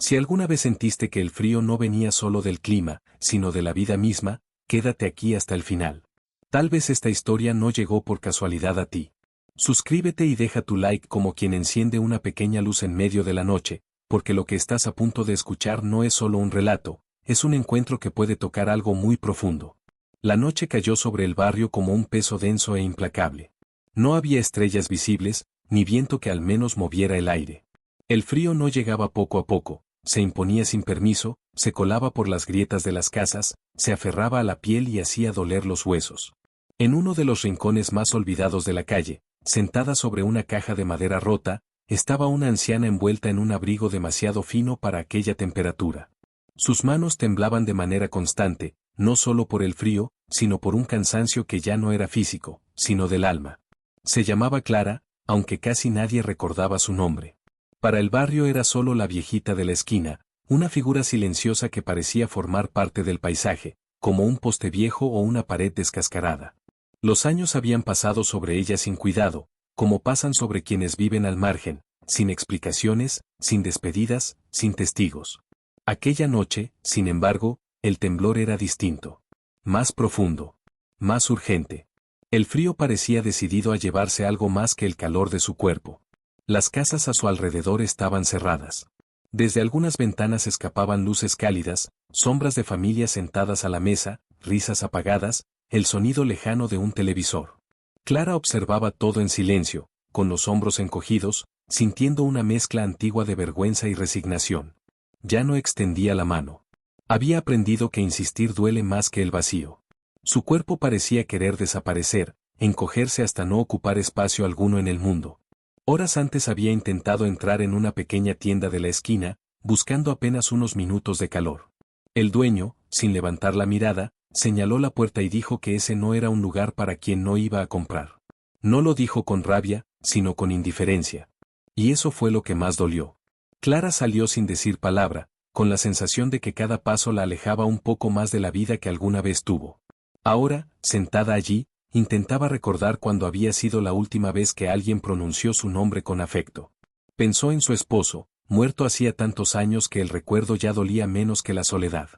Si alguna vez sentiste que el frío no venía solo del clima, sino de la vida misma, quédate aquí hasta el final. Tal vez esta historia no llegó por casualidad a ti. Suscríbete y deja tu like como quien enciende una pequeña luz en medio de la noche, porque lo que estás a punto de escuchar no es solo un relato, es un encuentro que puede tocar algo muy profundo. La noche cayó sobre el barrio como un peso denso e implacable. No había estrellas visibles, ni viento que al menos moviera el aire. El frío no llegaba poco a poco, se imponía sin permiso, se colaba por las grietas de las casas, se aferraba a la piel y hacía doler los huesos. En uno de los rincones más olvidados de la calle, sentada sobre una caja de madera rota, estaba una anciana envuelta en un abrigo demasiado fino para aquella temperatura. Sus manos temblaban de manera constante, no solo por el frío, sino por un cansancio que ya no era físico, sino del alma. Se llamaba Clara, aunque casi nadie recordaba su nombre. Para el barrio era solo la viejita de la esquina, una figura silenciosa que parecía formar parte del paisaje, como un poste viejo o una pared descascarada. Los años habían pasado sobre ella sin cuidado, como pasan sobre quienes viven al margen, sin explicaciones, sin despedidas, sin testigos. Aquella noche, sin embargo, el temblor era distinto. Más profundo. Más urgente. El frío parecía decidido a llevarse algo más que el calor de su cuerpo. Las casas a su alrededor estaban cerradas. Desde algunas ventanas escapaban luces cálidas, sombras de familias sentadas a la mesa, risas apagadas, el sonido lejano de un televisor. Clara observaba todo en silencio, con los hombros encogidos, sintiendo una mezcla antigua de vergüenza y resignación. Ya no extendía la mano. Había aprendido que insistir duele más que el vacío. Su cuerpo parecía querer desaparecer, encogerse hasta no ocupar espacio alguno en el mundo. Horas antes había intentado entrar en una pequeña tienda de la esquina, buscando apenas unos minutos de calor. El dueño, sin levantar la mirada, señaló la puerta y dijo que ese no era un lugar para quien no iba a comprar. No lo dijo con rabia, sino con indiferencia. Y eso fue lo que más dolió. Clara salió sin decir palabra, con la sensación de que cada paso la alejaba un poco más de la vida que alguna vez tuvo. Ahora, sentada allí, intentaba recordar cuándo había sido la última vez que alguien pronunció su nombre con afecto. Pensó en su esposo, muerto hacía tantos años que el recuerdo ya dolía menos que la soledad.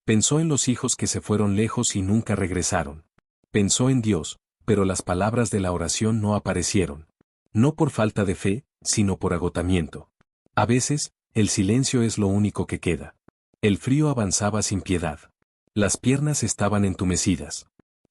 Pensó en los hijos que se fueron lejos y nunca regresaron. Pensó en Dios, pero las palabras de la oración no aparecieron. No por falta de fe, sino por agotamiento. A veces, el silencio es lo único que queda. El frío avanzaba sin piedad. Las piernas estaban entumecidas.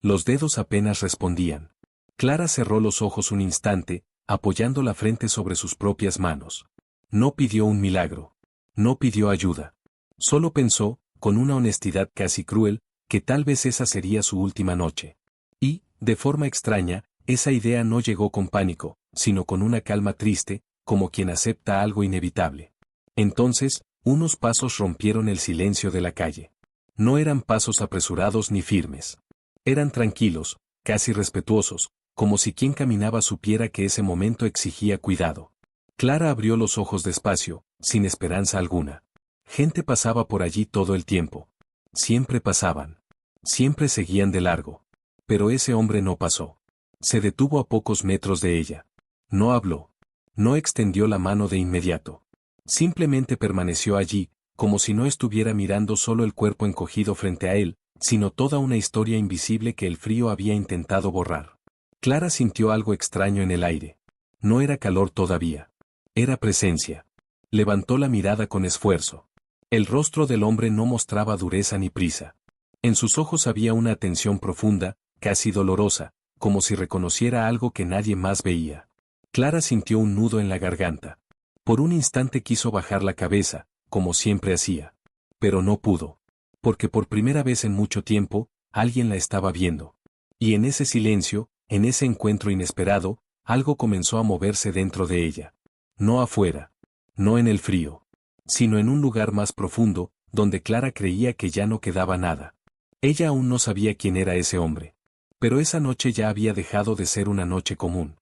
Los dedos apenas respondían. Clara cerró los ojos un instante, apoyando la frente sobre sus propias manos. No pidió un milagro. No pidió ayuda. Solo pensó, con una honestidad casi cruel, que tal vez esa sería su última noche. Y, de forma extraña, esa idea no llegó con pánico, sino con una calma triste, como quien acepta algo inevitable. Entonces, unos pasos rompieron el silencio de la calle. No eran pasos apresurados ni firmes. Eran tranquilos, casi respetuosos, como si quien caminaba supiera que ese momento exigía cuidado. Clara abrió los ojos despacio, sin esperanza alguna. Gente pasaba por allí todo el tiempo. Siempre pasaban. Siempre seguían de largo. Pero ese hombre no pasó. Se detuvo a pocos metros de ella. No habló. No extendió la mano de inmediato. Simplemente permaneció allí, como si no estuviera mirando solo el cuerpo encogido frente a él, sino toda una historia invisible que el frío había intentado borrar. Clara sintió algo extraño en el aire. No era calor todavía. Era presencia. Levantó la mirada con esfuerzo. El rostro del hombre no mostraba dureza ni prisa. En sus ojos había una atención profunda, casi dolorosa, como si reconociera algo que nadie más veía. Clara sintió un nudo en la garganta. Por un instante quiso bajar la cabeza, como siempre hacía. Pero no pudo. Porque por primera vez en mucho tiempo, alguien la estaba viendo. Y en ese silencio, en ese encuentro inesperado, algo comenzó a moverse dentro de ella. No afuera. No en el frío. Sino en un lugar más profundo, donde Clara creía que ya no quedaba nada. Ella aún no sabía quién era ese hombre. Pero esa noche ya había dejado de ser una noche común.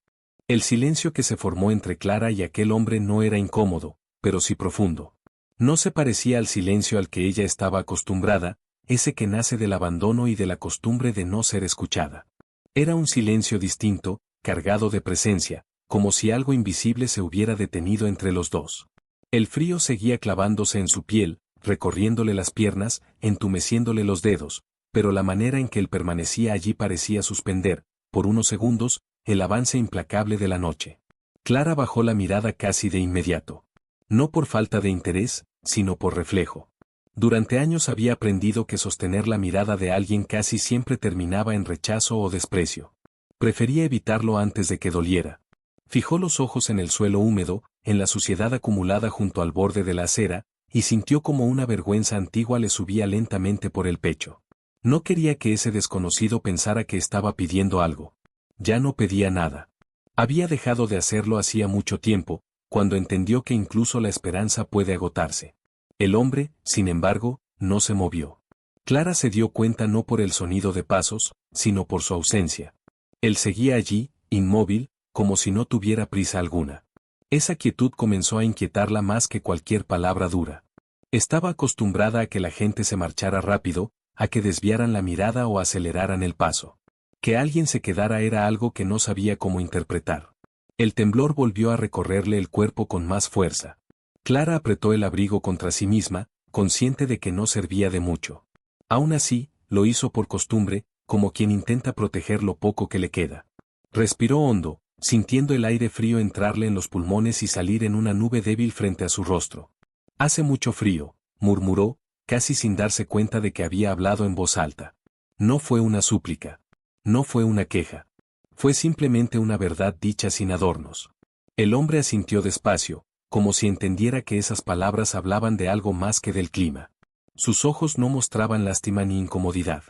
El silencio que se formó entre Clara y aquel hombre no era incómodo, pero sí profundo. No se parecía al silencio al que ella estaba acostumbrada, ese que nace del abandono y de la costumbre de no ser escuchada. Era un silencio distinto, cargado de presencia, como si algo invisible se hubiera detenido entre los dos. El frío seguía clavándose en su piel, recorriéndole las piernas, entumeciéndole los dedos, pero la manera en que él permanecía allí parecía suspender, por unos segundos, el avance implacable de la noche. Clara bajó la mirada casi de inmediato. No por falta de interés, sino por reflejo. Durante años había aprendido que sostener la mirada de alguien casi siempre terminaba en rechazo o desprecio. Prefería evitarlo antes de que doliera. Fijó los ojos en el suelo húmedo, en la suciedad acumulada junto al borde de la acera, y sintió como una vergüenza antigua le subía lentamente por el pecho. No quería que ese desconocido pensara que estaba pidiendo algo. Ya no pedía nada. Había dejado de hacerlo hacía mucho tiempo, cuando entendió que incluso la esperanza puede agotarse. El hombre, sin embargo, no se movió. Clara se dio cuenta no por el sonido de pasos, sino por su ausencia. Él seguía allí, inmóvil, como si no tuviera prisa alguna. Esa quietud comenzó a inquietarla más que cualquier palabra dura. Estaba acostumbrada a que la gente se marchara rápido, a que desviaran la mirada o aceleraran el paso. Que alguien se quedara era algo que no sabía cómo interpretar. El temblor volvió a recorrerle el cuerpo con más fuerza. Clara apretó el abrigo contra sí misma, consciente de que no servía de mucho. Aún así, lo hizo por costumbre, como quien intenta proteger lo poco que le queda. Respiró hondo, sintiendo el aire frío entrarle en los pulmones y salir en una nube débil frente a su rostro. «Hace mucho frío», murmuró, casi sin darse cuenta de que había hablado en voz alta. No fue una súplica. No fue una queja. Fue simplemente una verdad dicha sin adornos. El hombre asintió despacio, como si entendiera que esas palabras hablaban de algo más que del clima. Sus ojos no mostraban lástima ni incomodidad.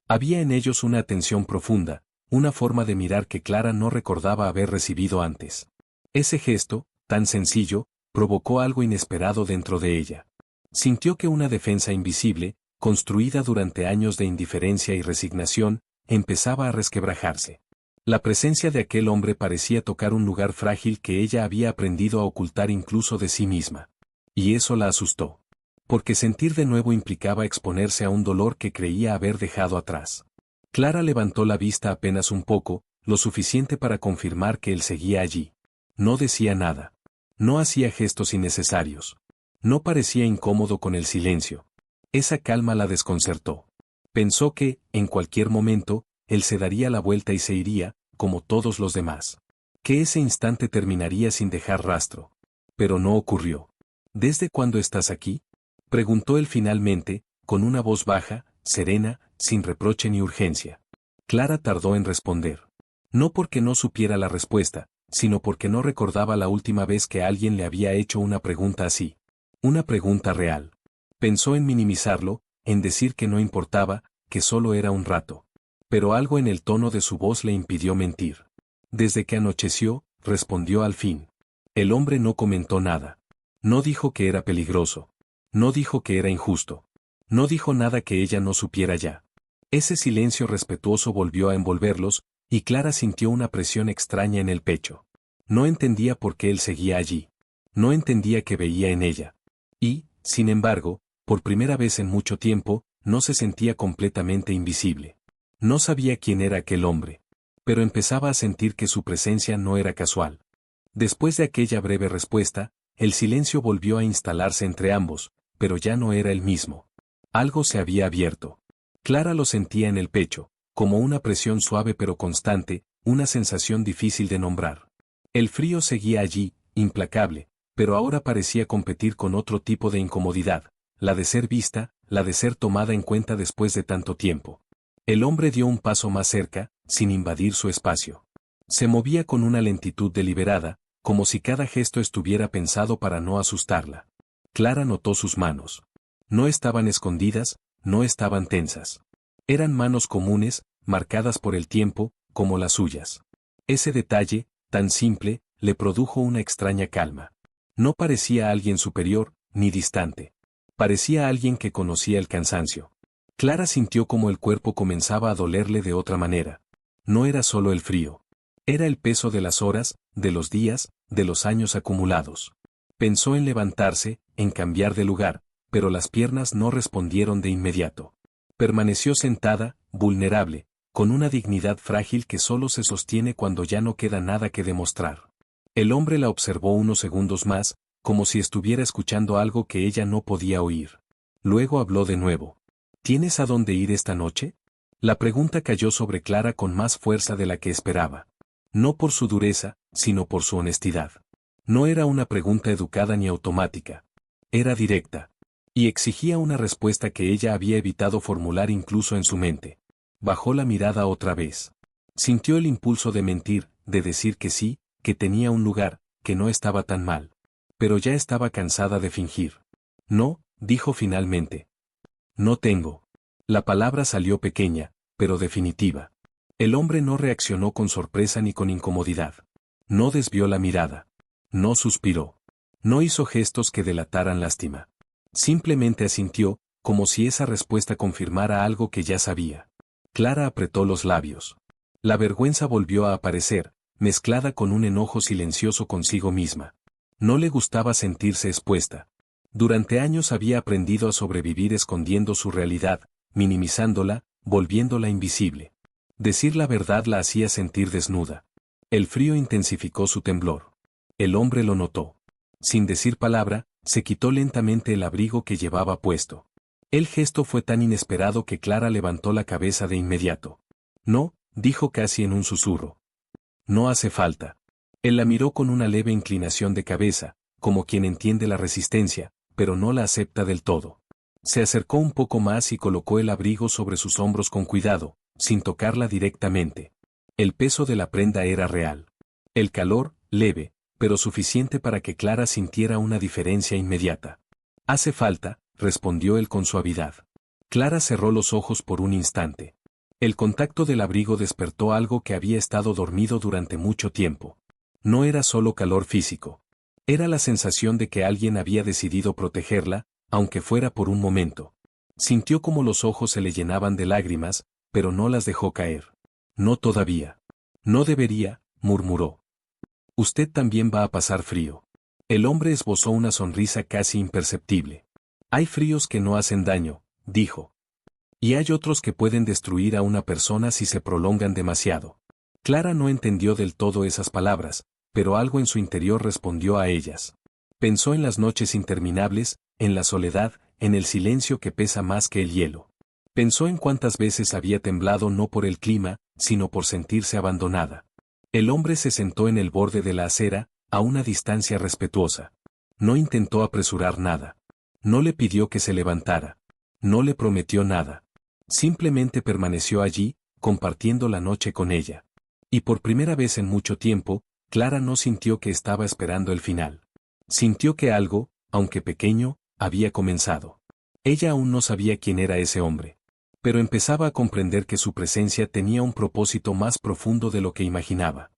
Había en ellos una atención profunda, una forma de mirar que Clara no recordaba haber recibido antes. Ese gesto, tan sencillo, provocó algo inesperado dentro de ella. Sintió que una defensa invisible, construida durante años de indiferencia y resignación, empezaba a resquebrajarse. La presencia de aquel hombre parecía tocar un lugar frágil que ella había aprendido a ocultar incluso de sí misma. Y eso la asustó. Porque sentir de nuevo implicaba exponerse a un dolor que creía haber dejado atrás. Clara levantó la vista apenas un poco, lo suficiente para confirmar que él seguía allí. No decía nada. No hacía gestos innecesarios. No parecía incómodo con el silencio. Esa calma la desconcertó. Pensó que, en cualquier momento, él se daría la vuelta y se iría, como todos los demás. Que ese instante terminaría sin dejar rastro. Pero no ocurrió. ¿Desde cuándo estás aquí?, preguntó él finalmente, con una voz baja, serena, sin reproche ni urgencia. Clara tardó en responder. No porque no supiera la respuesta, sino porque no recordaba la última vez que alguien le había hecho una pregunta así. Una pregunta real. Pensó en minimizarlo, en decir que no importaba, que solo era un rato. Pero algo en el tono de su voz le impidió mentir. Desde que anocheció, respondió al fin. El hombre no comentó nada. No dijo que era peligroso. No dijo que era injusto. No dijo nada que ella no supiera ya. Ese silencio respetuoso volvió a envolverlos, y Clara sintió una presión extraña en el pecho. No entendía por qué él seguía allí. No entendía qué veía en ella. Y, sin embargo, por primera vez en mucho tiempo, no se sentía completamente invisible. No sabía quién era aquel hombre. Pero empezaba a sentir que su presencia no era casual. Después de aquella breve respuesta, el silencio volvió a instalarse entre ambos, pero ya no era el mismo. Algo se había abierto. Clara lo sentía en el pecho, como una presión suave pero constante, una sensación difícil de nombrar. El frío seguía allí, implacable, pero ahora parecía competir con otro tipo de incomodidad, la de ser vista, la de ser tomada en cuenta después de tanto tiempo. El hombre dio un paso más cerca, sin invadir su espacio. Se movía con una lentitud deliberada, como si cada gesto estuviera pensado para no asustarla. Clara notó sus manos. No estaban escondidas, no estaban tensas. Eran manos comunes, marcadas por el tiempo, como las suyas. Ese detalle, tan simple, le produjo una extraña calma. No parecía alguien superior, ni distante. Parecía alguien que conocía el cansancio. Clara sintió como el cuerpo comenzaba a dolerle de otra manera. No era solo el frío. Era el peso de las horas, de los días, de los años acumulados. Pensó en levantarse, en cambiar de lugar, pero las piernas no respondieron de inmediato. Permaneció sentada, vulnerable, con una dignidad frágil que solo se sostiene cuando ya no queda nada que demostrar. El hombre la observó unos segundos más, como si estuviera escuchando algo que ella no podía oír. Luego habló de nuevo. ¿Tienes a dónde ir esta noche? La pregunta cayó sobre Clara con más fuerza de la que esperaba. No por su dureza, sino por su honestidad. No era una pregunta educada ni automática. Era directa. Y exigía una respuesta que ella había evitado formular incluso en su mente. Bajó la mirada otra vez. Sintió el impulso de mentir, de decir que sí, que tenía un lugar, que no estaba tan mal. Pero ya estaba cansada de fingir. No, dijo finalmente. No tengo. La palabra salió pequeña, pero definitiva. El hombre no reaccionó con sorpresa ni con incomodidad. No desvió la mirada. No suspiró. No hizo gestos que delataran lástima. Simplemente asintió, como si esa respuesta confirmara algo que ya sabía. Clara apretó los labios. La vergüenza volvió a aparecer, mezclada con un enojo silencioso consigo misma. No le gustaba sentirse expuesta. Durante años había aprendido a sobrevivir escondiendo su realidad, minimizándola, volviéndola invisible. Decir la verdad la hacía sentir desnuda. El frío intensificó su temblor. El hombre lo notó. Sin decir palabra, se quitó lentamente el abrigo que llevaba puesto. El gesto fue tan inesperado que Clara levantó la cabeza de inmediato. No, dijo casi en un susurro. No hace falta. Él la miró con una leve inclinación de cabeza, como quien entiende la resistencia, pero no la acepta del todo. Se acercó un poco más y colocó el abrigo sobre sus hombros con cuidado, sin tocarla directamente. El peso de la prenda era real. El calor, leve, pero suficiente para que Clara sintiera una diferencia inmediata. Hace falta, respondió él con suavidad. Clara cerró los ojos por un instante. El contacto del abrigo despertó algo que había estado dormido durante mucho tiempo. No era solo calor físico. Era la sensación de que alguien había decidido protegerla, aunque fuera por un momento. Sintió como los ojos se le llenaban de lágrimas, pero no las dejó caer. No todavía. No debería, murmuró. Usted también va a pasar frío. El hombre esbozó una sonrisa casi imperceptible. Hay fríos que no hacen daño, dijo. Y hay otros que pueden destruir a una persona si se prolongan demasiado. Clara no entendió del todo esas palabras, pero algo en su interior respondió a ellas. Pensó en las noches interminables, en la soledad, en el silencio que pesa más que el hielo. Pensó en cuántas veces había temblado no por el clima, sino por sentirse abandonada. El hombre se sentó en el borde de la acera, a una distancia respetuosa. No intentó apresurar nada. No le pidió que se levantara. No le prometió nada. Simplemente permaneció allí, compartiendo la noche con ella. Y por primera vez en mucho tiempo, Clara no sintió que estaba esperando el final. Sintió que algo, aunque pequeño, había comenzado. Ella aún no sabía quién era ese hombre. Pero empezaba a comprender que su presencia tenía un propósito más profundo de lo que imaginaba.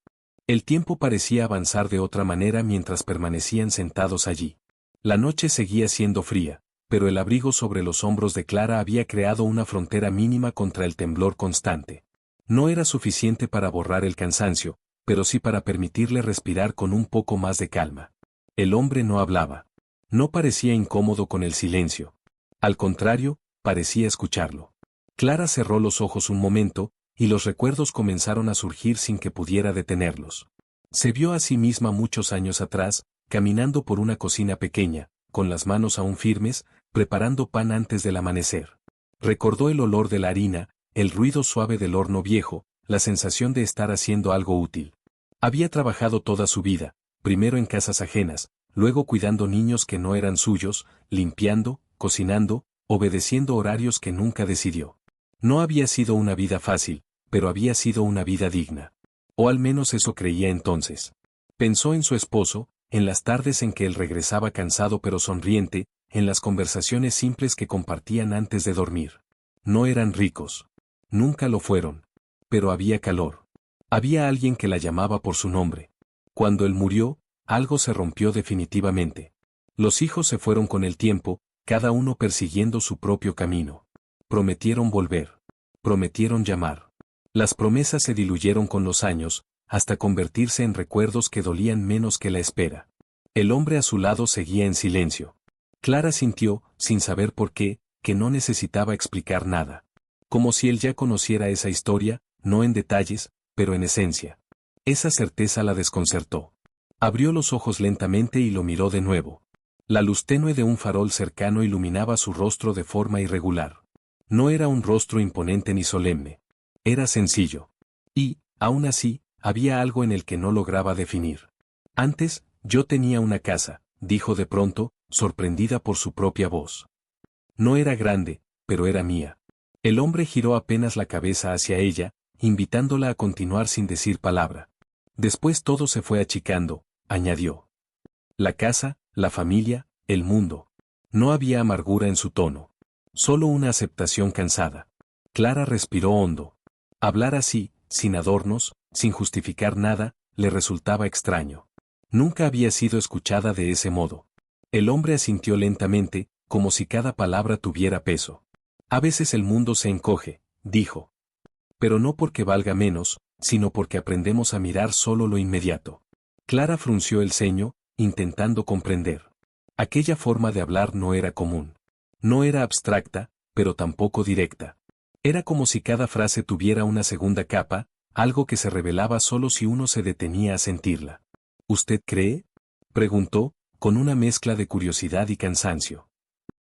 El tiempo parecía avanzar de otra manera mientras permanecían sentados allí. La noche seguía siendo fría, pero el abrigo sobre los hombros de Clara había creado una frontera mínima contra el temblor constante. No era suficiente para borrar el cansancio, pero sí para permitirle respirar con un poco más de calma. El hombre no hablaba. No parecía incómodo con el silencio. Al contrario, parecía escucharlo. Clara cerró los ojos un momento, y los recuerdos comenzaron a surgir sin que pudiera detenerlos. Se vio a sí misma muchos años atrás, caminando por una cocina pequeña, con las manos aún firmes, preparando pan antes del amanecer. Recordó el olor de la harina, el ruido suave del horno viejo, la sensación de estar haciendo algo útil. Había trabajado toda su vida, primero en casas ajenas, luego cuidando niños que no eran suyos, limpiando, cocinando, obedeciendo horarios que nunca decidió. No había sido una vida fácil, pero había sido una vida digna. O al menos eso creía entonces. Pensó en su esposo, en las tardes en que él regresaba cansado pero sonriente, en las conversaciones simples que compartían antes de dormir. No eran ricos. Nunca lo fueron. Pero había calor. Había alguien que la llamaba por su nombre. Cuando él murió, algo se rompió definitivamente. Los hijos se fueron con el tiempo, cada uno persiguiendo su propio camino. Prometieron volver. Prometieron llamar. Las promesas se diluyeron con los años, hasta convertirse en recuerdos que dolían menos que la espera. El hombre a su lado seguía en silencio. Clara sintió, sin saber por qué, que no necesitaba explicar nada. Como si él ya conociera esa historia, no en detalles, pero en esencia. Esa certeza la desconcertó. Abrió los ojos lentamente y lo miró de nuevo. La luz tenue de un farol cercano iluminaba su rostro de forma irregular. No era un rostro imponente ni solemne. Era sencillo. Y, aún así, había algo en el que no lograba definir. Antes, yo tenía una casa, dijo de pronto, sorprendida por su propia voz. No era grande, pero era mía. El hombre giró apenas la cabeza hacia ella, invitándola a continuar sin decir palabra. Después todo se fue achicando, añadió. La casa, la familia, el mundo. No había amargura en su tono. Solo una aceptación cansada. Clara respiró hondo. Hablar así, sin adornos, sin justificar nada, le resultaba extraño. Nunca había sido escuchada de ese modo. El hombre asintió lentamente, como si cada palabra tuviera peso. A veces el mundo se encoge, dijo. Pero no porque valga menos, sino porque aprendemos a mirar solo lo inmediato. Clara frunció el ceño, intentando comprender. Aquella forma de hablar no era común. No era abstracta, pero tampoco directa. Era como si cada frase tuviera una segunda capa, algo que se revelaba solo si uno se detenía a sentirla. ¿Usted cree?, preguntó, con una mezcla de curiosidad y cansancio.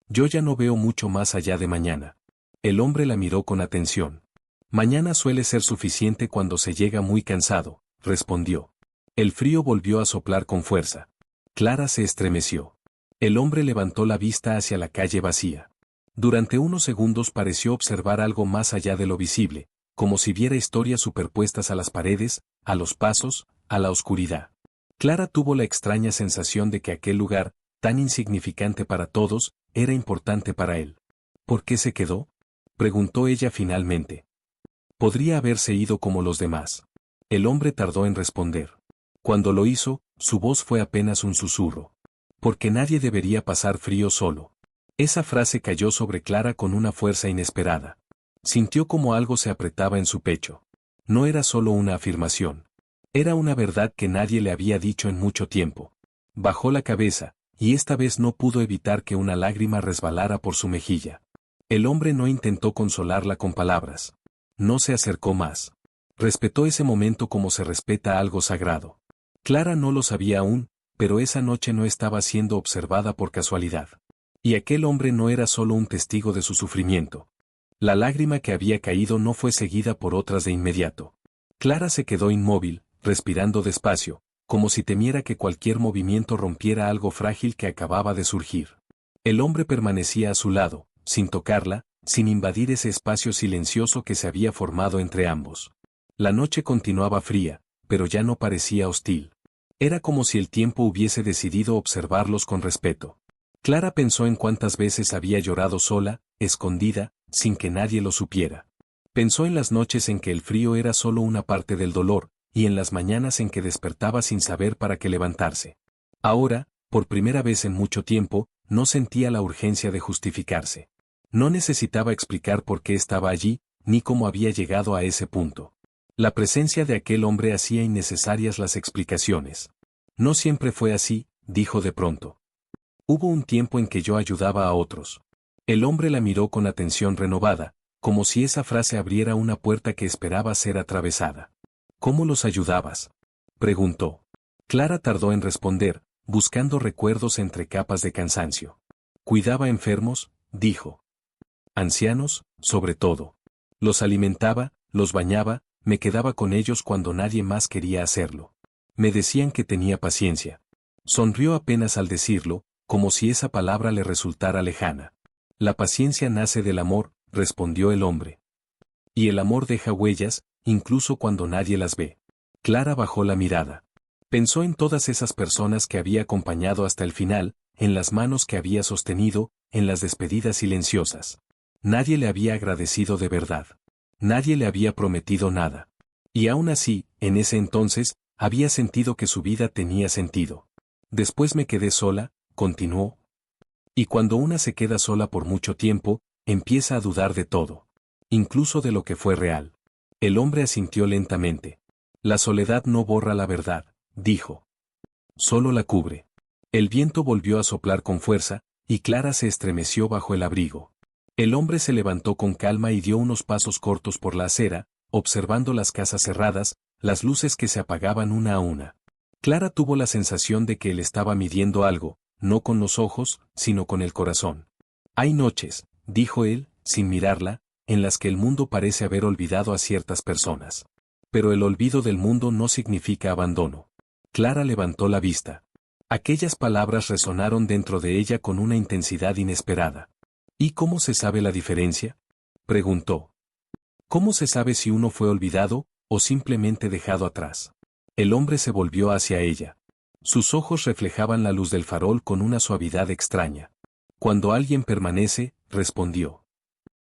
Yo ya no veo mucho más allá de mañana. El hombre la miró con atención. Mañana suele ser suficiente cuando se llega muy cansado, respondió. El frío volvió a soplar con fuerza. Clara se estremeció. El hombre levantó la vista hacia la calle vacía. Durante unos segundos pareció observar algo más allá de lo visible, como si viera historias superpuestas a las paredes, a los pasos, a la oscuridad. Clara tuvo la extraña sensación de que aquel lugar, tan insignificante para todos, era importante para él. ¿Por qué se quedó?, preguntó ella finalmente. Podría haberse ido como los demás. El hombre tardó en responder. Cuando lo hizo, su voz fue apenas un susurro. Porque nadie debería pasar frío solo. Esa frase cayó sobre Clara con una fuerza inesperada. Sintió como algo se apretaba en su pecho. No era solo una afirmación. Era una verdad que nadie le había dicho en mucho tiempo. Bajó la cabeza, y esta vez no pudo evitar que una lágrima resbalara por su mejilla. El hombre no intentó consolarla con palabras. No se acercó más. Respetó ese momento como se respeta algo sagrado. Clara no lo sabía aún, pero esa noche no estaba siendo observada por casualidad. Y aquel hombre no era solo un testigo de su sufrimiento. La lágrima que había caído no fue seguida por otras de inmediato. Clara se quedó inmóvil, respirando despacio, como si temiera que cualquier movimiento rompiera algo frágil que acababa de surgir. El hombre permanecía a su lado, sin tocarla, sin invadir ese espacio silencioso que se había formado entre ambos. La noche continuaba fría, pero ya no parecía hostil. Era como si el tiempo hubiese decidido observarlos con respeto. Clara pensó en cuántas veces había llorado sola, escondida, sin que nadie lo supiera. Pensó en las noches en que el frío era solo una parte del dolor, y en las mañanas en que despertaba sin saber para qué levantarse. Ahora, por primera vez en mucho tiempo, no sentía la urgencia de justificarse. No necesitaba explicar por qué estaba allí, ni cómo había llegado a ese punto. La presencia de aquel hombre hacía innecesarias las explicaciones. No siempre fue así, dijo de pronto. Hubo un tiempo en que yo ayudaba a otros. El hombre la miró con atención renovada, como si esa frase abriera una puerta que esperaba ser atravesada. ¿Cómo los ayudabas?, preguntó. Clara tardó en responder, buscando recuerdos entre capas de cansancio. Cuidaba enfermos, dijo. Ancianos, sobre todo. Los alimentaba, los bañaba, me quedaba con ellos cuando nadie más quería hacerlo. Me decían que tenía paciencia. Sonrió apenas al decirlo, como si esa palabra le resultara lejana. La paciencia nace del amor, respondió el hombre. Y el amor deja huellas, incluso cuando nadie las ve. Clara bajó la mirada. Pensó en todas esas personas que había acompañado hasta el final, en las manos que había sostenido, en las despedidas silenciosas. Nadie le había agradecido de verdad. Nadie le había prometido nada. Y aún así, en ese entonces, había sentido que su vida tenía sentido. Después me quedé sola, continuó. Y cuando una se queda sola por mucho tiempo, empieza a dudar de todo. Incluso de lo que fue real. El hombre asintió lentamente. La soledad no borra la verdad, dijo. Solo la cubre. El viento volvió a soplar con fuerza, y Clara se estremeció bajo el abrigo. El hombre se levantó con calma y dio unos pasos cortos por la acera, observando las casas cerradas, las luces que se apagaban una a una. Clara tuvo la sensación de que él estaba midiendo algo, no con los ojos, sino con el corazón. Hay noches, dijo él, sin mirarla, en las que el mundo parece haber olvidado a ciertas personas. Pero el olvido del mundo no significa abandono. Clara levantó la vista. Aquellas palabras resonaron dentro de ella con una intensidad inesperada. ¿Y cómo se sabe la diferencia?, preguntó. ¿Cómo se sabe si uno fue olvidado, o simplemente dejado atrás? El hombre se volvió hacia ella. Sus ojos reflejaban la luz del farol con una suavidad extraña. Cuando alguien permanece, respondió.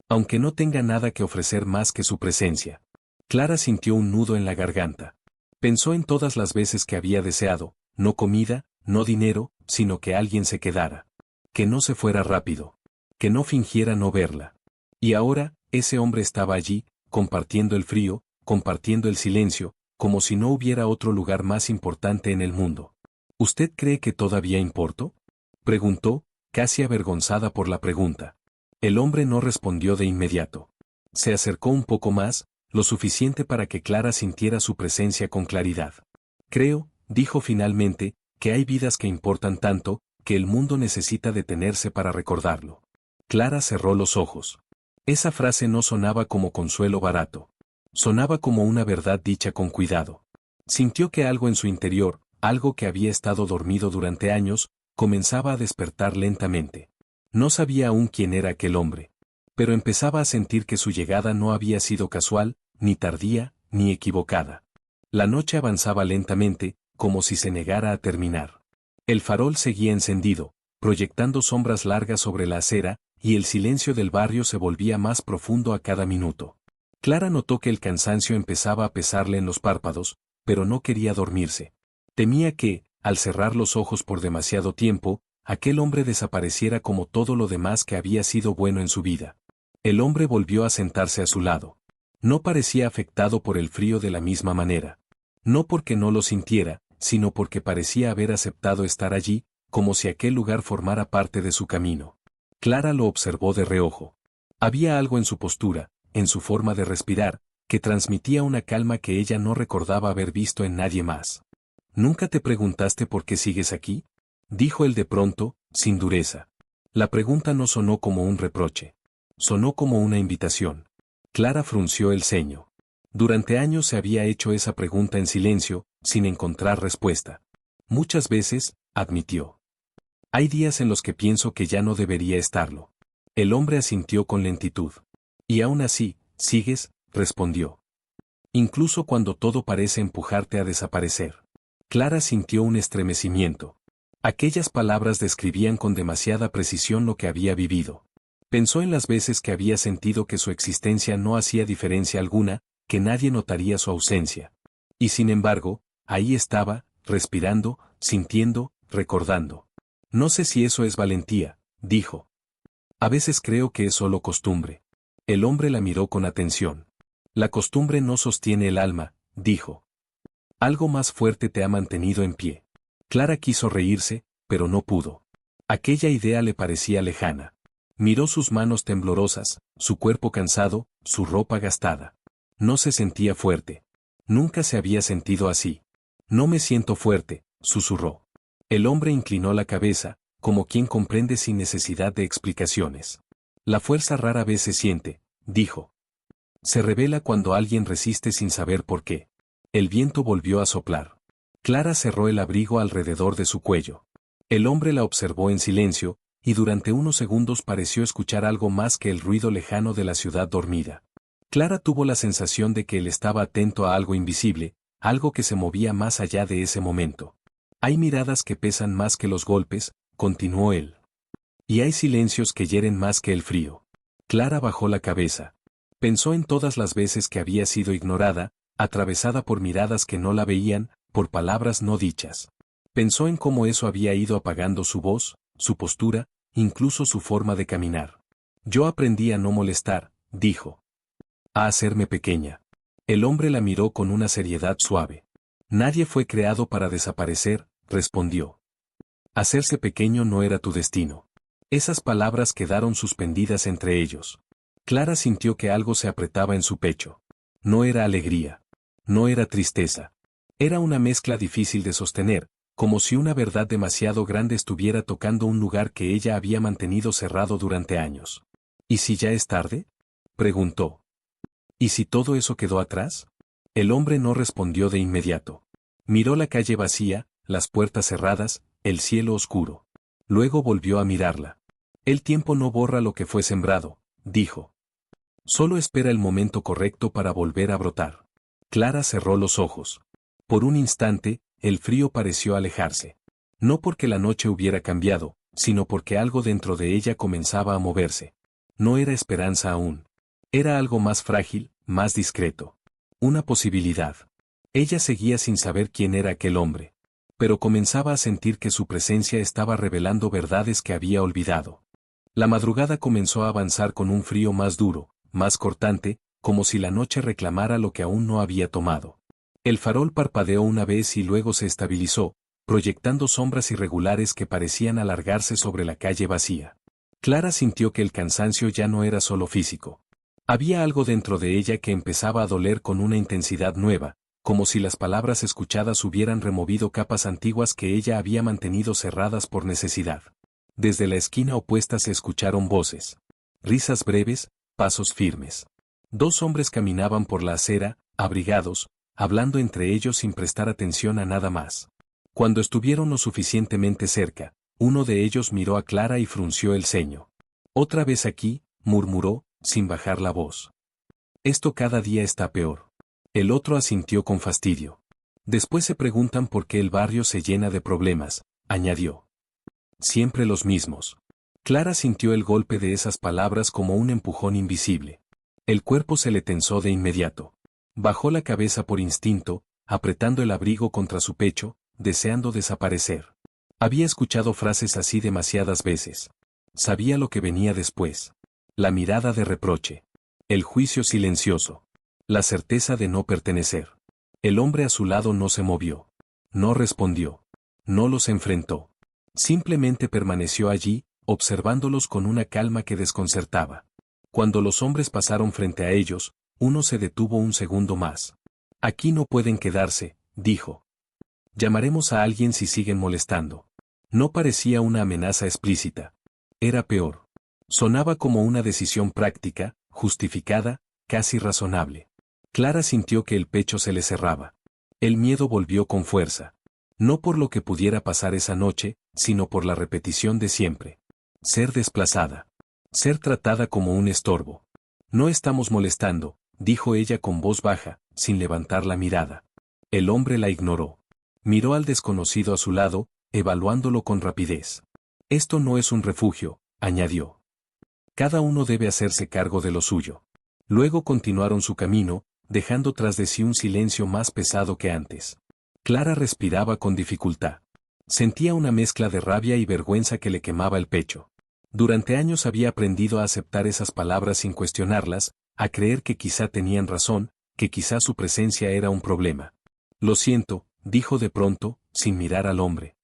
Aunque no tenga nada que ofrecer más que su presencia. Clara sintió un nudo en la garganta. Pensó en todas las veces que había deseado, no comida, no dinero, sino que alguien se quedara. Que no se fuera rápido. Que no fingiera no verla. Y ahora, ese hombre estaba allí, compartiendo el frío, compartiendo el silencio, como si no hubiera otro lugar más importante en el mundo. ¿Usted cree que todavía importo?, preguntó, casi avergonzada por la pregunta. El hombre no respondió de inmediato. Se acercó un poco más, lo suficiente para que Clara sintiera su presencia con claridad. Creo, dijo finalmente, que hay vidas que importan tanto, que el mundo necesita detenerse para recordarlo. Clara cerró los ojos. Esa frase no sonaba como consuelo barato. Sonaba como una verdad dicha con cuidado. Sintió que algo en su interior, algo que había estado dormido durante años, comenzaba a despertar lentamente. No sabía aún quién era aquel hombre. Pero empezaba a sentir que su llegada no había sido casual, ni tardía, ni equivocada. La noche avanzaba lentamente, como si se negara a terminar. El farol seguía encendido, proyectando sombras largas sobre la acera, y el silencio del barrio se volvía más profundo a cada minuto. Clara notó que el cansancio empezaba a pesarle en los párpados, pero no quería dormirse. Temía que, al cerrar los ojos por demasiado tiempo, aquel hombre desapareciera como todo lo demás que había sido bueno en su vida. El hombre volvió a sentarse a su lado. No parecía afectado por el frío de la misma manera. No porque no lo sintiera, sino porque parecía haber aceptado estar allí, como si aquel lugar formara parte de su camino. Clara lo observó de reojo. Había algo en su postura, en su forma de respirar, que transmitía una calma que ella no recordaba haber visto en nadie más. ¿Nunca te preguntaste por qué sigues aquí?, dijo él de pronto, sin dureza. La pregunta no sonó como un reproche. Sonó como una invitación. Clara frunció el ceño. Durante años se había hecho esa pregunta en silencio, sin encontrar respuesta. Muchas veces, admitió. Hay días en los que pienso que ya no debería estarlo. El hombre asintió con lentitud. Y aún así, sigues, respondió. Incluso cuando todo parece empujarte a desaparecer. Clara sintió un estremecimiento. Aquellas palabras describían con demasiada precisión lo que había vivido. Pensó en las veces que había sentido que su existencia no hacía diferencia alguna, que nadie notaría su ausencia. Y sin embargo, ahí estaba, respirando, sintiendo, recordando. No sé si eso es valentía, dijo. A veces creo que es solo costumbre. El hombre la miró con atención. La costumbre no sostiene el alma, dijo. Algo más fuerte te ha mantenido en pie. Clara quiso reírse, pero no pudo. Aquella idea le parecía lejana. Miró sus manos temblorosas, su cuerpo cansado, su ropa gastada. No se sentía fuerte. Nunca se había sentido así. No me siento fuerte, susurró. El hombre inclinó la cabeza, como quien comprende sin necesidad de explicaciones. La fuerza rara vez se siente, dijo. Se revela cuando alguien resiste sin saber por qué. El viento volvió a soplar. Clara cerró el abrigo alrededor de su cuello. El hombre la observó en silencio, y durante unos segundos pareció escuchar algo más que el ruido lejano de la ciudad dormida. Clara tuvo la sensación de que él estaba atento a algo invisible, algo que se movía más allá de ese momento. Hay miradas que pesan más que los golpes, continuó él. Y hay silencios que hieren más que el frío. Clara bajó la cabeza. Pensó en todas las veces que había sido ignorada, atravesada por miradas que no la veían, por palabras no dichas. Pensó en cómo eso había ido apagando su voz, su postura, incluso su forma de caminar. Yo aprendí a no molestar, dijo. A hacerme pequeña. El hombre la miró con una seriedad suave. Nadie fue creado para desaparecer, respondió. Hacerse pequeño no era tu destino. Esas palabras quedaron suspendidas entre ellos. Clara sintió que algo se apretaba en su pecho. No era alegría. No era tristeza. Era una mezcla difícil de sostener, como si una verdad demasiado grande estuviera tocando un lugar que ella había mantenido cerrado durante años. ¿Y si ya es tarde?, preguntó. ¿Y si todo eso quedó atrás? El hombre no respondió de inmediato. Miró la calle vacía, las puertas cerradas, el cielo oscuro. Luego volvió a mirarla. El tiempo no borra lo que fue sembrado, dijo. Solo espera el momento correcto para volver a brotar. Clara cerró los ojos. Por un instante, el frío pareció alejarse. No porque la noche hubiera cambiado, sino porque algo dentro de ella comenzaba a moverse. No era esperanza aún. Era algo más frágil, más discreto. Una posibilidad. Ella seguía sin saber quién era aquel hombre. Pero comenzaba a sentir que su presencia estaba revelando verdades que había olvidado. La madrugada comenzó a avanzar con un frío más duro, más cortante, como si la noche reclamara lo que aún no había tomado. El farol parpadeó una vez y luego se estabilizó, proyectando sombras irregulares que parecían alargarse sobre la calle vacía. Clara sintió que el cansancio ya no era solo físico. Había algo dentro de ella que empezaba a doler con una intensidad nueva, como si las palabras escuchadas hubieran removido capas antiguas que ella había mantenido cerradas por necesidad. Desde la esquina opuesta se escucharon voces. Risas breves, pasos firmes. Dos hombres caminaban por la acera, abrigados, hablando entre ellos sin prestar atención a nada más. Cuando estuvieron lo suficientemente cerca, uno de ellos miró a Clara y frunció el ceño. «Otra vez aquí», murmuró, sin bajar la voz. «Esto cada día está peor». El otro asintió con fastidio. «Después se preguntan por qué el barrio se llena de problemas», añadió. «Siempre los mismos». Clara sintió el golpe de esas palabras como un empujón invisible. El cuerpo se le tensó de inmediato. Bajó la cabeza por instinto, apretando el abrigo contra su pecho, deseando desaparecer. Había escuchado frases así demasiadas veces. Sabía lo que venía después. La mirada de reproche. El juicio silencioso. La certeza de no pertenecer. El hombre a su lado no se movió. No respondió. No los enfrentó. Simplemente permaneció allí, observándolos con una calma que desconcertaba. Cuando los hombres pasaron frente a ellos, uno se detuvo un segundo más. «Aquí no pueden quedarse», dijo. «Llamaremos a alguien si siguen molestando». No parecía una amenaza explícita. Era peor. Sonaba como una decisión práctica, justificada, casi razonable. Clara sintió que el pecho se le cerraba. El miedo volvió con fuerza. No por lo que pudiera pasar esa noche, sino por la repetición de siempre. Ser desplazada. Ser tratada como un estorbo. «No estamos molestando», dijo ella con voz baja, sin levantar la mirada. El hombre la ignoró. Miró al desconocido a su lado, evaluándolo con rapidez. «Esto no es un refugio», añadió. «Cada uno debe hacerse cargo de lo suyo». Luego continuaron su camino, dejando tras de sí un silencio más pesado que antes. Clara respiraba con dificultad. Sentía una mezcla de rabia y vergüenza que le quemaba el pecho. Durante años había aprendido a aceptar esas palabras sin cuestionarlas, a creer que quizá tenían razón, que quizá su presencia era un problema. «Lo siento», dijo de pronto, sin mirar al hombre.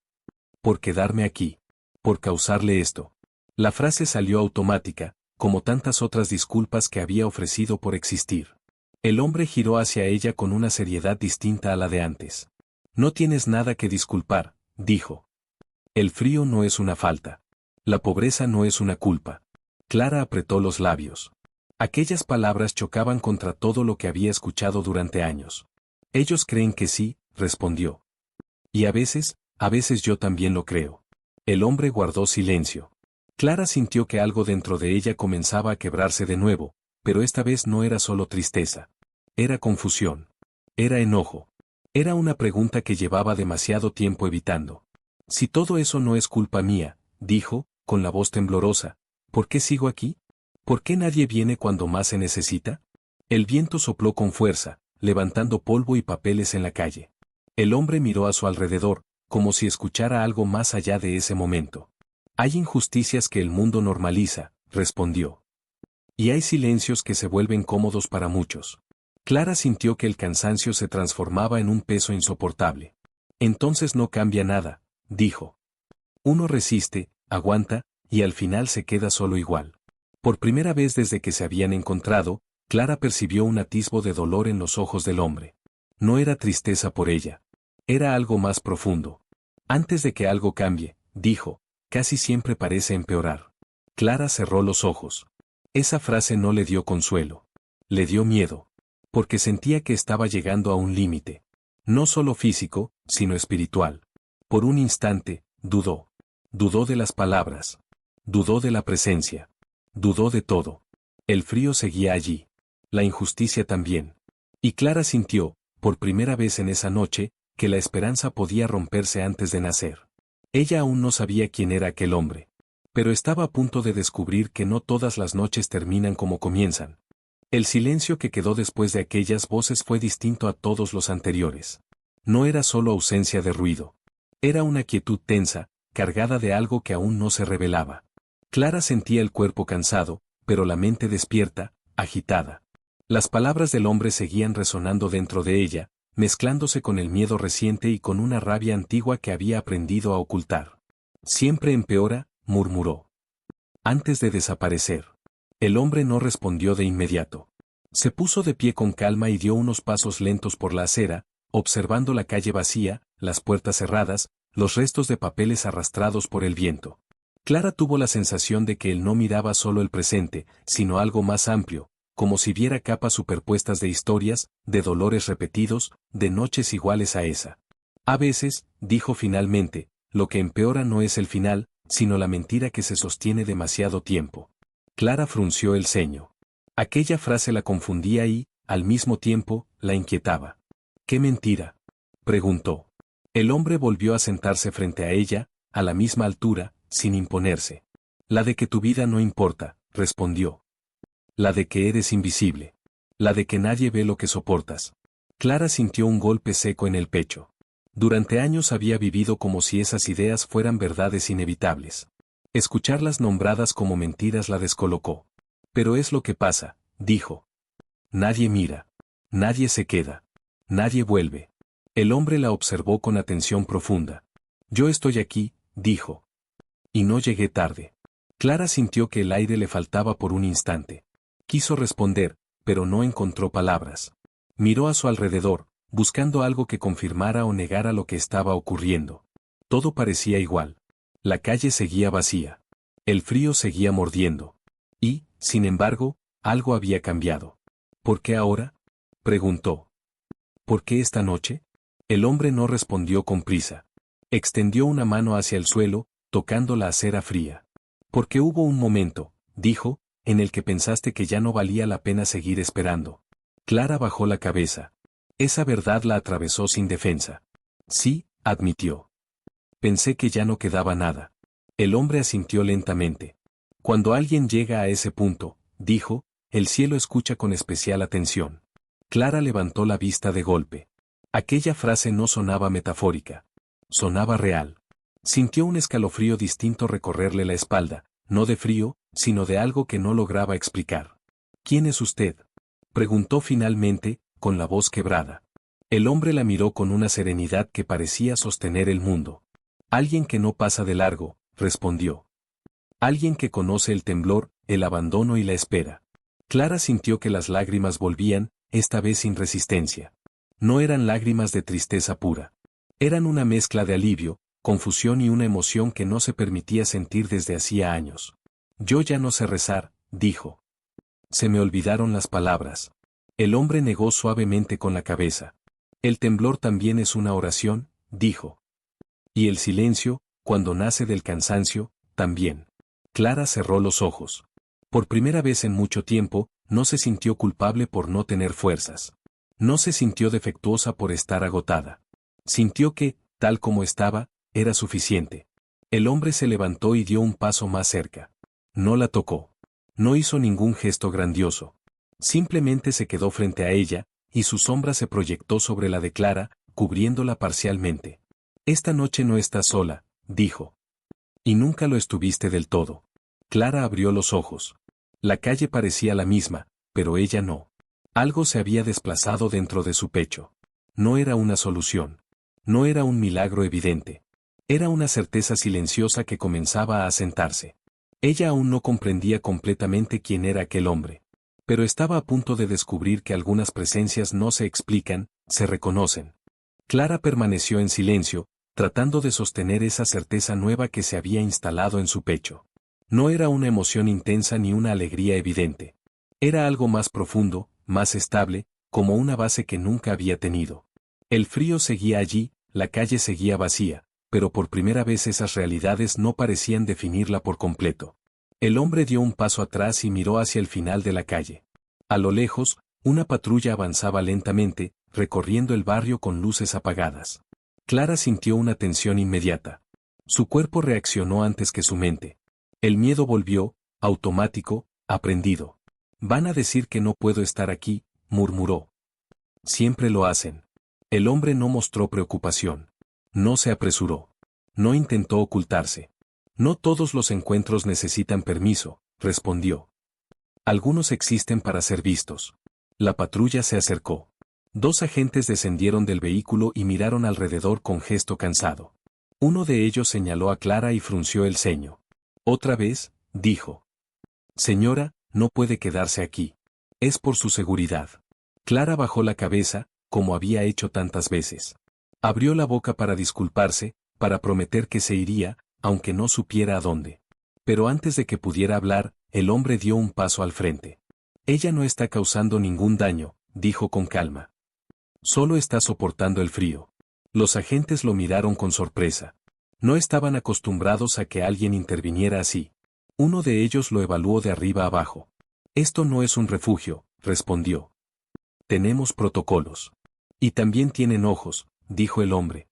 «Por quedarme aquí. Por causarle esto». La frase salió automática, como tantas otras disculpas que había ofrecido por existir. El hombre giró hacia ella con una seriedad distinta a la de antes. «No tienes nada que disculpar», dijo. «El frío no es una falta. La pobreza no es una culpa». Clara apretó los labios. Aquellas palabras chocaban contra todo lo que había escuchado durante años. «Ellos creen que sí», respondió. «Y a veces yo también lo creo». El hombre guardó silencio. Clara sintió que algo dentro de ella comenzaba a quebrarse de nuevo, pero esta vez no era solo tristeza. Era confusión. Era enojo. Era una pregunta que llevaba demasiado tiempo evitando. «Si todo eso no es culpa mía», dijo, con la voz temblorosa, «¿por qué sigo aquí? ¿Por qué nadie viene cuando más se necesita?» El viento sopló con fuerza, levantando polvo y papeles en la calle. El hombre miró a su alrededor, como si escuchara algo más allá de ese momento. «Hay injusticias que el mundo normaliza», respondió. «Y hay silencios que se vuelven cómodos para muchos». Clara sintió que el cansancio se transformaba en un peso insoportable. «Entonces no cambia nada», dijo. «Uno resiste, aguanta, y al final se queda solo igual». Por primera vez desde que se habían encontrado, Clara percibió un atisbo de dolor en los ojos del hombre. No era tristeza por ella. Era algo más profundo. Antes de que algo cambie, dijo, casi siempre parece empeorar. Clara cerró los ojos. Esa frase no le dio consuelo. Le dio miedo. Porque sentía que estaba llegando a un límite. No solo físico, sino espiritual. Por un instante, dudó. Dudó de las palabras. Dudó de la presencia. Dudó de todo. El frío seguía allí. La injusticia también. Y Clara sintió, por primera vez en esa noche, que la esperanza podía romperse antes de nacer. Ella aún no sabía quién era aquel hombre. Pero estaba a punto de descubrir que no todas las noches terminan como comienzan. El silencio que quedó después de aquellas voces fue distinto a todos los anteriores. No era solo ausencia de ruido. Era una quietud tensa, cargada de algo que aún no se revelaba. Clara sentía el cuerpo cansado, pero la mente despierta, agitada. Las palabras del hombre seguían resonando dentro de ella, mezclándose con el miedo reciente y con una rabia antigua que había aprendido a ocultar. Siempre empeora, murmuró. Antes de desaparecer. El hombre no respondió de inmediato. Se puso de pie con calma y dio unos pasos lentos por la acera, observando la calle vacía, las puertas cerradas, los restos de papeles arrastrados por el viento. Clara tuvo la sensación de que él no miraba solo el presente, sino algo más amplio, como si viera capas superpuestas de historias, de dolores repetidos, de noches iguales a esa. A veces, dijo finalmente, lo que empeora no es el final, sino la mentira que se sostiene demasiado tiempo. Clara frunció el ceño. Aquella frase la confundía y, al mismo tiempo, la inquietaba. ¿Qué mentira?, preguntó. El hombre volvió a sentarse frente a ella, a la misma altura, sin imponerse. La de que tu vida no importa, respondió. La de que eres invisible. La de que nadie ve lo que soportas. Clara sintió un golpe seco en el pecho. Durante años había vivido como si esas ideas fueran verdades inevitables. Escucharlas nombradas como mentiras la descolocó. Pero es lo que pasa, dijo. Nadie mira. Nadie se queda. Nadie vuelve. El hombre la observó con atención profunda. Yo estoy aquí, dijo. Y no llegué tarde. Clara sintió que el aire le faltaba por un instante. Quiso responder, pero no encontró palabras. Miró a su alrededor, buscando algo que confirmara o negara lo que estaba ocurriendo. Todo parecía igual. La calle seguía vacía. El frío seguía mordiendo. Y, sin embargo, algo había cambiado. ¿Por qué ahora?, preguntó. ¿Por qué esta noche? El hombre no respondió con prisa. Extendió una mano hacia el suelo, tocando la acera fría. Porque hubo un momento, dijo, en el que pensaste que ya no valía la pena seguir esperando. Clara bajó la cabeza. Esa verdad la atravesó sin defensa. Sí, admitió. Pensé que ya no quedaba nada. El hombre asintió lentamente. Cuando alguien llega a ese punto, dijo, el cielo escucha con especial atención. Clara levantó la vista de golpe. Aquella frase no sonaba metafórica. Sonaba real. Sintió un escalofrío distinto recorrerle la espalda, no de frío, sino de algo que no lograba explicar. ¿Quién es usted?, preguntó finalmente, con la voz quebrada. El hombre la miró con una serenidad que parecía sostener el mundo. Alguien que no pasa de largo, respondió. Alguien que conoce el temblor, el abandono y la espera. Clara sintió que las lágrimas volvían, esta vez sin resistencia. No eran lágrimas de tristeza pura. Eran una mezcla de alivio, confusión y una emoción que no se permitía sentir desde hacía años. Yo ya no sé rezar, dijo. Se me olvidaron las palabras. El hombre negó suavemente con la cabeza. El temblor también es una oración, dijo. Y el silencio, cuando nace del cansancio, también. Clara cerró los ojos. Por primera vez en mucho tiempo, no se sintió culpable por no tener fuerzas. No se sintió defectuosa por estar agotada. Sintió que, tal como estaba, era suficiente. El hombre se levantó y dio un paso más cerca. No la tocó. No hizo ningún gesto grandioso. Simplemente se quedó frente a ella, y su sombra se proyectó sobre la de Clara, cubriéndola parcialmente. Esta noche no estás sola, dijo. Y nunca lo estuviste del todo. Clara abrió los ojos. La calle parecía la misma, pero ella no. Algo se había desplazado dentro de su pecho. No era una solución. No era un milagro evidente. Era una certeza silenciosa que comenzaba a asentarse. Ella aún no comprendía completamente quién era aquel hombre. Pero estaba a punto de descubrir que algunas presencias no se explican, se reconocen. Clara permaneció en silencio, tratando de sostener esa certeza nueva que se había instalado en su pecho. No era una emoción intensa ni una alegría evidente. Era algo más profundo, más estable, como una base que nunca había tenido. El frío seguía allí, la calle seguía vacía, pero por primera vez esas realidades no parecían definirla por completo. El hombre dio un paso atrás y miró hacia el final de la calle. A lo lejos, una patrulla avanzaba lentamente, recorriendo el barrio con luces apagadas. Clara sintió una tensión inmediata. Su cuerpo reaccionó antes que su mente. El miedo volvió, automático, aprendido. «Van a decir que no puedo estar aquí», murmuró. «Siempre lo hacen». El hombre no mostró preocupación. No se apresuró. No intentó ocultarse. «No todos los encuentros necesitan permiso», respondió. «Algunos existen para ser vistos». La patrulla se acercó. Dos agentes descendieron del vehículo y miraron alrededor con gesto cansado. Uno de ellos señaló a Clara y frunció el ceño. «Otra vez», dijo. «Señora, no puede quedarse aquí. Es por su seguridad». Clara bajó la cabeza, como había hecho tantas veces. Abrió la boca para disculparse, para prometer que se iría, aunque no supiera a dónde. Pero antes de que pudiera hablar, el hombre dio un paso al frente. «Ella no está causando ningún daño», dijo con calma. «Solo está soportando el frío». Los agentes lo miraron con sorpresa. No estaban acostumbrados a que alguien interviniera así. Uno de ellos lo evaluó de arriba abajo. «Esto no es un refugio», respondió. «Tenemos protocolos». «Y también tienen ojos», dijo el hombre.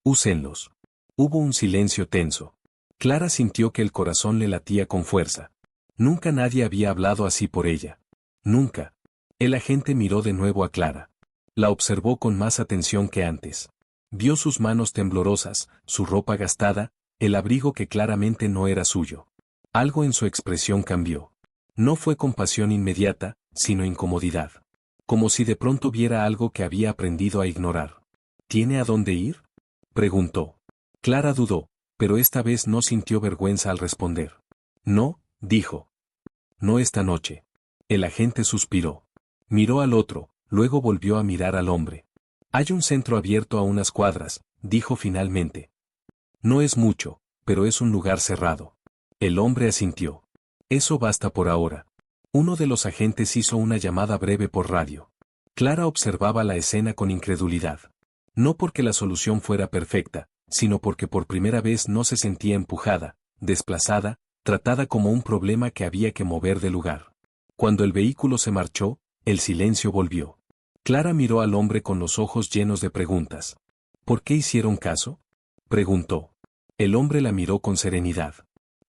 «Úsenlos». Hubo un silencio tenso. Clara sintió que el corazón le latía con fuerza. Nunca nadie había hablado así por ella. Nunca. El agente miró de nuevo a Clara. La observó con más atención que antes. Vio sus manos temblorosas, su ropa gastada, el abrigo que claramente no era suyo. Algo en su expresión cambió. No fue compasión inmediata, sino incomodidad. Como si de pronto viera algo que había aprendido a ignorar. «¿Tiene a dónde ir?», preguntó. Clara dudó, pero esta vez no sintió vergüenza al responder. «No», dijo. «No esta noche». El agente suspiró. Miró al otro, luego volvió a mirar al hombre. «Hay un centro abierto a unas cuadras», dijo finalmente. «No es mucho, pero es un lugar cerrado». El hombre asintió. «Eso basta por ahora». Uno de los agentes hizo una llamada breve por radio. Clara observaba la escena con incredulidad. No porque la solución fuera perfecta, sino porque por primera vez no se sentía empujada, desplazada, tratada como un problema que había que mover de lugar. Cuando el vehículo se marchó, el silencio volvió. Clara miró al hombre con los ojos llenos de preguntas. «¿Por qué hicieron caso?», preguntó. El hombre la miró con serenidad.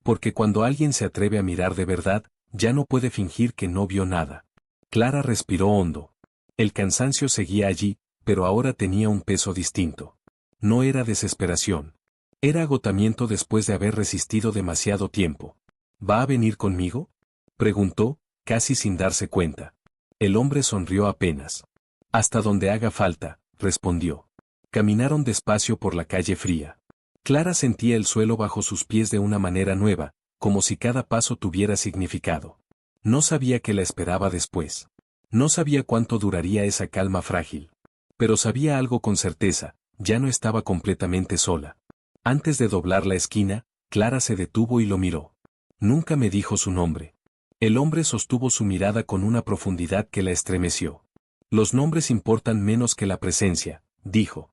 Porque cuando alguien se atreve a mirar de verdad, ya no puede fingir que no vio nada. Clara respiró hondo. El cansancio seguía allí, pero ahora tenía un peso distinto. No era desesperación. Era agotamiento después de haber resistido demasiado tiempo. «¿Va a venir conmigo?», preguntó, casi sin darse cuenta. El hombre sonrió apenas. «Hasta donde haga falta», respondió. Caminaron despacio por la calle fría. Clara sentía el suelo bajo sus pies de una manera nueva, como si cada paso tuviera significado. No sabía qué la esperaba después. No sabía cuánto duraría esa calma frágil. Pero sabía algo con certeza, ya no estaba completamente sola. Antes de doblar la esquina, Clara se detuvo y lo miró. «Nunca me dijo su nombre». El hombre sostuvo su mirada con una profundidad que la estremeció. «Los nombres importan menos que la presencia», dijo.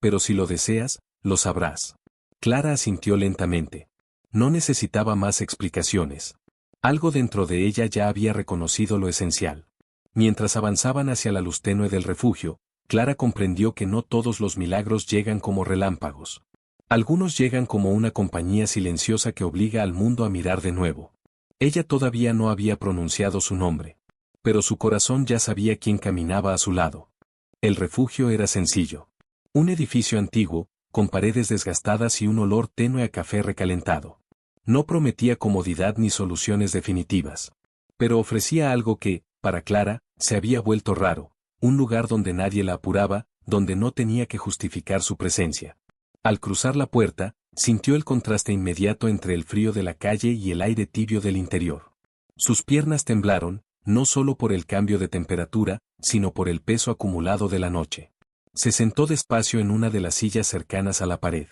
«Pero si lo deseas, lo sabrás». Clara asintió lentamente. No necesitaba más explicaciones. Algo dentro de ella ya había reconocido lo esencial. Mientras avanzaban hacia la luz tenue del refugio, Clara comprendió que no todos los milagros llegan como relámpagos. Algunos llegan como una compañía silenciosa que obliga al mundo a mirar de nuevo. Ella todavía no había pronunciado su nombre. Pero su corazón ya sabía quién caminaba a su lado. El refugio era sencillo. Un edificio antiguo, con paredes desgastadas y un olor tenue a café recalentado. No prometía comodidad ni soluciones definitivas. Pero ofrecía algo que, para Clara, se había vuelto raro, un lugar donde nadie la apuraba, donde no tenía que justificar su presencia. Al cruzar la puerta, sintió el contraste inmediato entre el frío de la calle y el aire tibio del interior. Sus piernas temblaron, no solo por el cambio de temperatura, sino por el peso acumulado de la noche. Se sentó despacio en una de las sillas cercanas a la pared.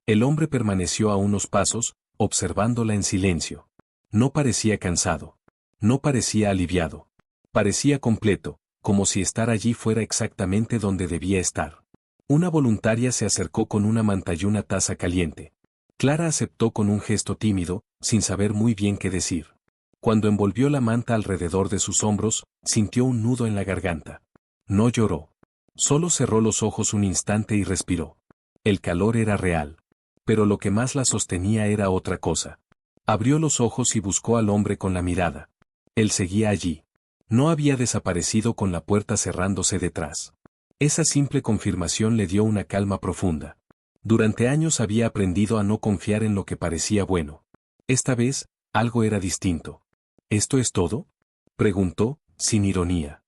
El hombre permaneció a unos pasos, observándola en silencio. No parecía cansado. No parecía aliviado. Parecía completo, como si estar allí fuera exactamente donde debía estar. Una voluntaria se acercó con una manta y una taza caliente. Clara aceptó con un gesto tímido, sin saber muy bien qué decir. Cuando envolvió la manta alrededor de sus hombros, sintió un nudo en la garganta. No lloró. Solo cerró los ojos un instante y respiró. El calor era real. Pero lo que más la sostenía era otra cosa. Abrió los ojos y buscó al hombre con la mirada. Él seguía allí. No había desaparecido con la puerta cerrándose detrás. Esa simple confirmación le dio una calma profunda. Durante años había aprendido a no confiar en lo que parecía bueno. Esta vez, algo era distinto. ¿Esto es todo?, preguntó, sin ironía.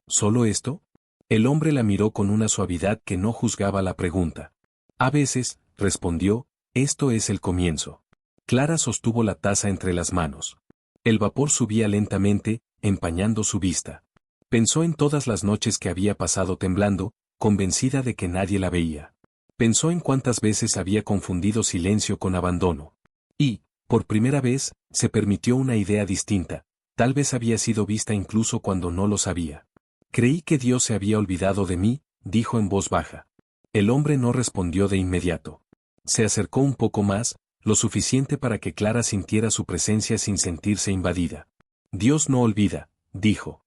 ¿Solo esto? El hombre la miró con una suavidad que no juzgaba la pregunta. A veces, respondió, esto es el comienzo. Clara sostuvo la taza entre las manos. El vapor subía lentamente, empañando su vista. Pensó en todas las noches que había pasado temblando, convencida de que nadie la veía. Pensó en cuántas veces había confundido silencio con abandono. Y, por primera vez, se permitió una idea distinta. Tal vez había sido vista incluso cuando no lo sabía. Creí que Dios se había olvidado de mí, dijo en voz baja. El hombre no respondió de inmediato. Se acercó un poco más, lo suficiente para que Clara sintiera su presencia sin sentirse invadida. Dios no olvida, dijo.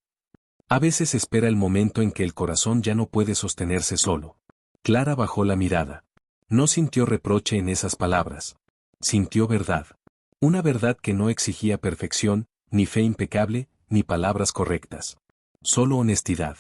A veces espera el momento en que el corazón ya no puede sostenerse solo. Clara bajó la mirada. No sintió reproche en esas palabras. Sintió verdad. Una verdad que no exigía perfección, ni fe impecable, ni palabras correctas. Solo honestidad.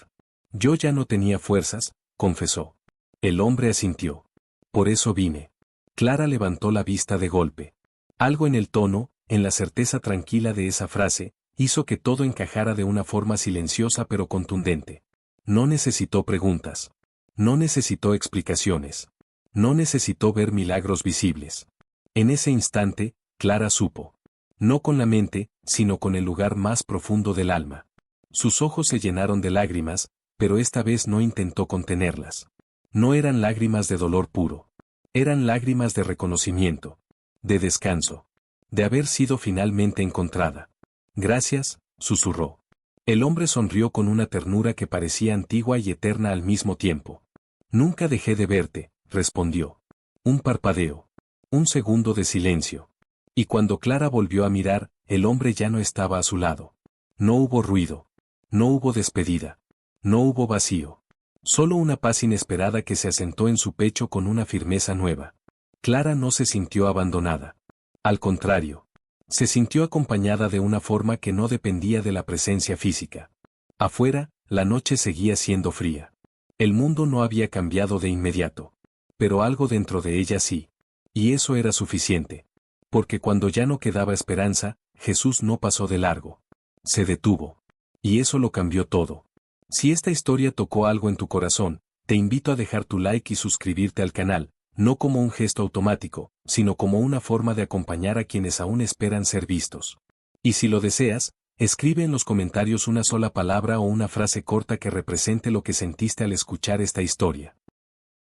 Yo ya no tenía fuerzas, confesó. El hombre asintió. Por eso vine. Clara levantó la vista de golpe. Algo en el tono, en la certeza tranquila de esa frase, hizo que todo encajara de una forma silenciosa pero contundente. No necesitó preguntas. No necesitó explicaciones. No necesitó ver milagros visibles. En ese instante, Clara supo. No con la mente, sino con el lugar más profundo del alma. Sus ojos se llenaron de lágrimas, pero esta vez no intentó contenerlas. No eran lágrimas de dolor puro. Eran lágrimas de reconocimiento. De descanso. De haber sido finalmente encontrada. Gracias, susurró. El hombre sonrió con una ternura que parecía antigua y eterna al mismo tiempo. Nunca dejé de verte, respondió. Un parpadeo. Un segundo de silencio. Y cuando Clara volvió a mirar, el hombre ya no estaba a su lado. No hubo ruido. No hubo despedida. No hubo vacío. Solo una paz inesperada que se asentó en su pecho con una firmeza nueva. Clara no se sintió abandonada. Al contrario. Se sintió acompañada de una forma que no dependía de la presencia física. Afuera, la noche seguía siendo fría. El mundo no había cambiado de inmediato. Pero algo dentro de ella sí. Y eso era suficiente. Porque cuando ya no quedaba esperanza, Jesús no pasó de largo. Se detuvo. Y eso lo cambió todo. Si esta historia tocó algo en tu corazón, te invito a dejar tu like y suscribirte al canal, no como un gesto automático, sino como una forma de acompañar a quienes aún esperan ser vistos. Y si lo deseas, escribe en los comentarios una sola palabra o una frase corta que represente lo que sentiste al escuchar esta historia.